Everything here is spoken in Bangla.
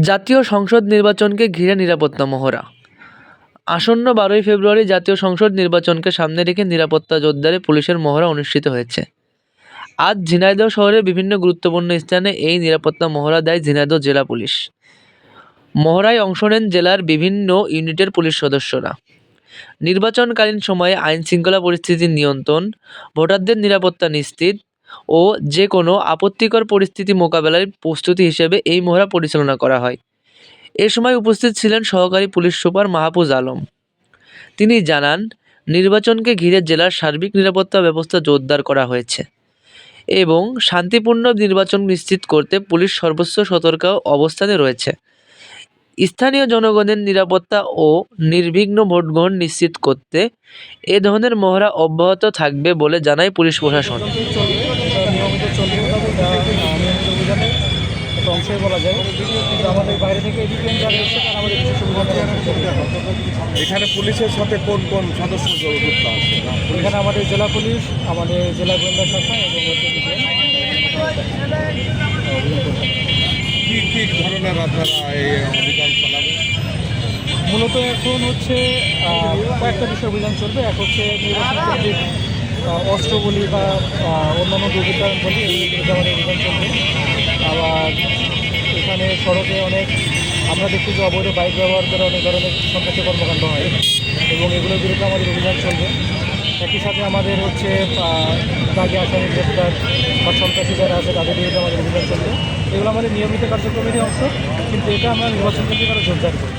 জাতীয় সংসদ নির্বাচনকে ঘিরে নিরাপত্তা মহড়া। আসন্ন 12ই ফেব্রুয়ারি জাতীয় সংসদ নির্বাচনকে সামনে রেখে নিরাপত্তা জোরদারে পুলিশের মহড়া অনুষ্ঠিত হয়েছে। আজ ঝিনাইদহ শহরের বিভিন্ন গুরুত্বপূর্ণ স্থানে এই নিরাপত্তা মহড়া দেয় ঝিনাইদহ জেলা পুলিশ। মহড়ায় অংশ নেন জেলার বিভিন্ন ইউনিটের পুলিশ সদস্যরা। নির্বাচনকালীন সময়ে আইনশৃঙ্খলা পরিস্থিতি নিয়ন্ত্রণ, ভোটারদের নিরাপত্তা নিশ্চিত ও যে কোনো আপত্তিকর পরিস্থিতি মোকাবেলার প্রস্তুতি হিসেবে এই মহড়া পরিচালনা করা হয়। এ সময় উপস্থিত ছিলেন সহকারী পুলিশ সুপার মাহফুজ আলম। তিনি জানান, নির্বাচনকে ঘিরে জেলার সার্বিক নিরাপত্তা ব্যবস্থা জোরদার করা হয়েছে এবং শান্তিপূর্ণ নির্বাচন নিশ্চিত করতে পুলিশ সর্বোচ্চ সতর্ক অবস্থানে রয়েছে। স্থানীয় জনগণের নিরাপত্তা ও নির্বিঘ্ন ভোটগ্রহণ নিশ্চিত করতে এ ধরনের মহড়া অব্যাহত থাকবে বলে জানায় পুলিশ প্রশাসন। অংশই বলা যায়, কিন্তু আমাদের বাইরে থেকে এডিপিএন যারা এসেছে তারা আমাদের বিশেষ সুবিধা। এখানে পুলিশের সাথে কোন কোন সদস্য যুক্ত আছে? এখানে আমাদের জেলা পুলিশ, আমাদের জেলা গোয়েন্দা শাখা এবং কী কী ধরনের আপনারা এই অভিযান চালাবেন? মূলত এখন হচ্ছে কয়েকটা বিষয় অভিযান চলবে। এক হচ্ছে নির্বাচন অস্ত্র বলি বা অন্যান্য দুর্বৃত্তায়ন বলি, এই বিরুদ্ধে আমাদের অভিযান চলবে। আবার এখানে সড়কে অনেক আমরা দেখছি যে অবৈধ বাইক ব্যবহার করে অনেক ধরনের সন্ত্রাসী কর্মকাণ্ড হয় এবং এগুলোর বিরুদ্ধে আমাদের অভিযান চলবে। একই সাথে আমাদের হচ্ছে দাগে আসামি গ্রেপ্তার বা সন্ত্রাসী যারা আছে তাদের বিরুদ্ধে আমাদের অভিযান চলবে। এগুলো আমাদের নিয়মিত কার্যক্রমেরই অংশ, কিন্তু এটা আমরা নির্বাচন কেন্দ্রে জোরদার করি।